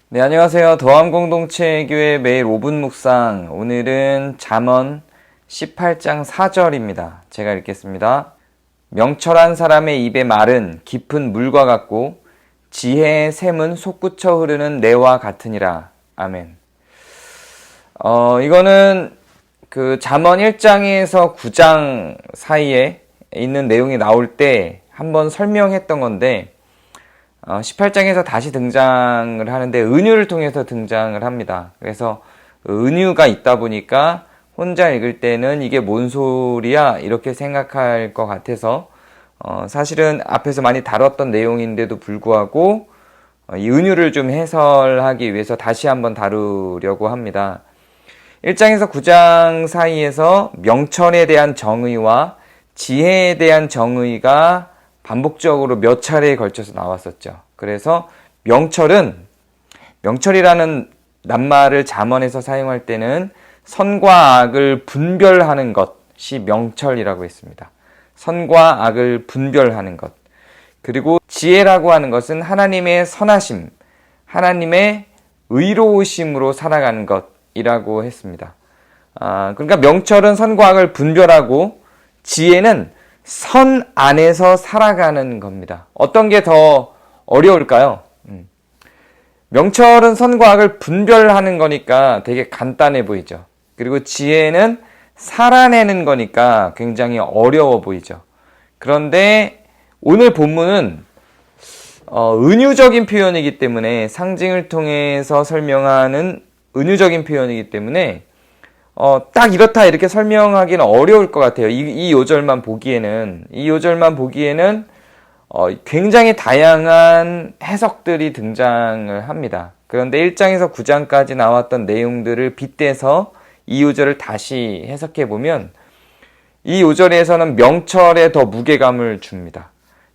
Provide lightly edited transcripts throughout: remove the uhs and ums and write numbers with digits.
네, 안녕하세요. 더함공동체교회 매일 5분 묵상. 오늘은 잠언 18장 4절입니다. 제가 읽겠습니다. 명철한 사람의 입의 말은 깊은 물과 같고 지혜의 샘은 솟구쳐 흐르는 내와 같으니라. 아멘. 이거는 그 잠언 1장에서 9장 사이에 있는 내용이 나올 때 한번 설명했던 건데 18장에서 다시 등장을 하는데 은유를 통해서 등장을 합니다. 그래서 은유가 있다 보니까 혼자 읽을 때는 이게 뭔 소리야? 이렇게 생각할 것 같아서 사실은 앞에서 많이 다뤘던 내용인데도 불구하고 이 은유를 좀 해설하기 위해서 다시 한번 다루려고 합니다. 1장에서 9장 사이에서 명철에 대한 정의와 지혜에 대한 정의가 반복적으로 몇 차례에 걸쳐서 나왔었죠. 그래서 명철이라는 낱말을 잠언에서 사용할 때는 선과 악을 분별하는 것이 명철이라고 했습니다. 선과 악을 분별하는 것. 그리고 지혜라고 하는 것은 하나님의 선하심, 하나님의 의로우심으로 살아가는 것이라고 했습니다. 그러니까 명철은 선과 악을 분별하고 지혜는 선 안에서 살아가는 겁니다. 어떤 게 더 어려울까요? 명철은 선과 악을 분별하는 거니까 되게 간단해 보이죠. 그리고 지혜는 살아내는 거니까 굉장히 어려워 보이죠. 그런데 오늘 본문은 은유적인 표현이기 때문에 상징을 통해서 설명하는 은유적인 표현이기 때문에 딱 이렇다 이렇게 설명하기는 어려울 것 같아요. 이 요절만 보기에는 굉장히 다양한 해석들이 등장을 합니다. 그런데 1장에서 9장까지 나왔던 내용들을 빗대서 이 요절을 다시 해석해 보면 이 요절에서는 명철에 더 무게감을 줍니다.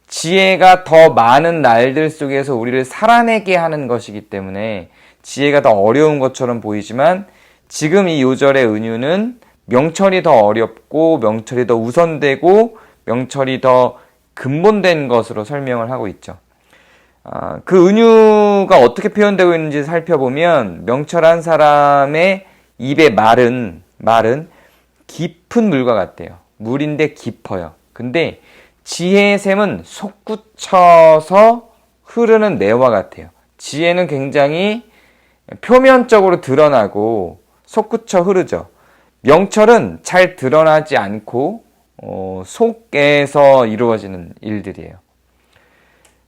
지혜가 더 많은 날들 속에서 우리를 살아내게 하는 것이기 때문에 지혜가 더 어려운 것처럼 보이지만 지금 이 요절의 은유는 명철이 더 어렵고 명철이 더 우선되고 명철이 더 근본된 것으로 설명을 하고 있죠. 그 은유가 어떻게 표현되고 있는지 살펴보면 명철한 사람의 입의 말은 깊은 물과 같대요. 물인데 깊어요. 근데 지혜의 샘은 솟구쳐서 흐르는 내와 같아요. 지혜는 굉장히 표면적으로 드러나고 솟구쳐 흐르죠. 명철은 잘 드러나지 않고 속에서 이루어지는 일들이에요.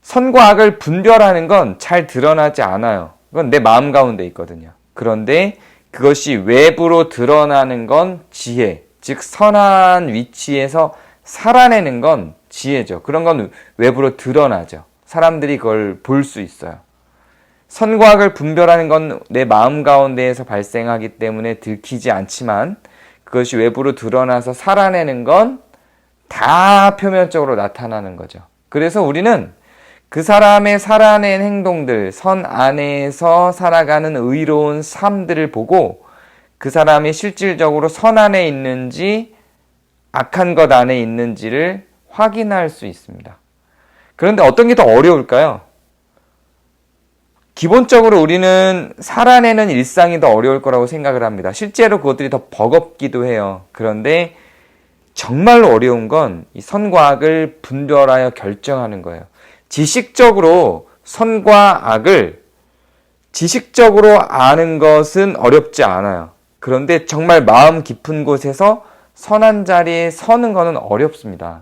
선과 악을 분별하는 건 잘 드러나지 않아요. 그건 내 마음 가운데 있거든요. 그런데 그것이 외부로 드러나는 건 지혜, 즉 선한 위치에서 살아내는 건 지혜죠. 그런 건 외부로 드러나죠. 사람들이 그걸 볼 수 있어요. 선과 악을 분별하는 건 내 마음 가운데에서 발생하기 때문에 들키지 않지만 그것이 외부로 드러나서 살아내는 건 다 표면적으로 나타나는 거죠. 그래서 우리는 그 사람의 살아낸 행동들, 선 안에서 살아가는 의로운 삶들을 보고 그 사람이 실질적으로 선 안에 있는지 악한 것 안에 있는지를 확인할 수 있습니다. 그런데 어떤 게 더 어려울까요? 기본적으로 우리는 살아내는 일상이 더 어려울 거라고 생각을 합니다. 실제로 그것들이 더 버겁기도 해요. 그런데 정말로 어려운 건 이 선과 악을 분별하여 결정하는 거예요. 지식적으로 선과 악을 지식적으로 아는 것은 어렵지 않아요. 그런데 정말 마음 깊은 곳에서 선한 자리에 서는 것은 어렵습니다.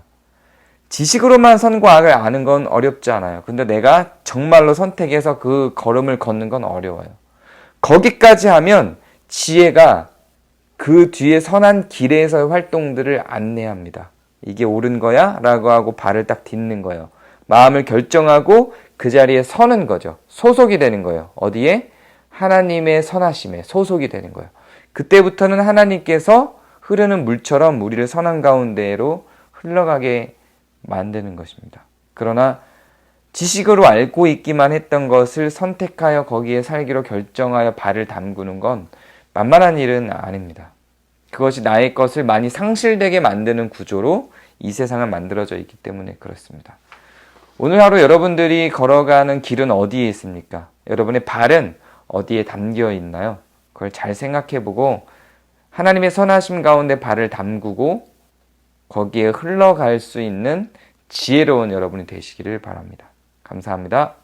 지식으로만 선과 악을 아는 건 어렵지 않아요. 근데 내가 정말로 선택해서 그 걸음을 걷는 건 어려워요. 거기까지 하면 지혜가 그 뒤에 선한 길에서의 활동들을 안내합니다. 이게 옳은 거야? 라고 하고 발을 딱 딛는 거예요. 마음을 결정하고 그 자리에 서는 거죠. 소속이 되는 거예요. 어디에? 하나님의 선하심에 소속이 되는 거예요. 그때부터는 하나님께서 흐르는 물처럼 우리를 선한 가운데로 흘러가게 만드는 것입니다. 그러나 지식으로 알고 있기만 했던 것을 선택하여 거기에 살기로 결정하여 발을 담그는 건 만만한 일은 아닙니다. 그것이 나의 것을 많이 상실되게 만드는 구조로 이 세상은 만들어져 있기 때문에 그렇습니다. 오늘 하루 여러분들이 걸어가는 길은 어디에 있습니까? 여러분의 발은 어디에 담겨 있나요? 그걸 잘 생각해보고 하나님의 선하심 가운데 발을 담그고 거기에 흘러갈 수 있는 지혜로운 여러분이 되시기를 바랍니다. 감사합니다.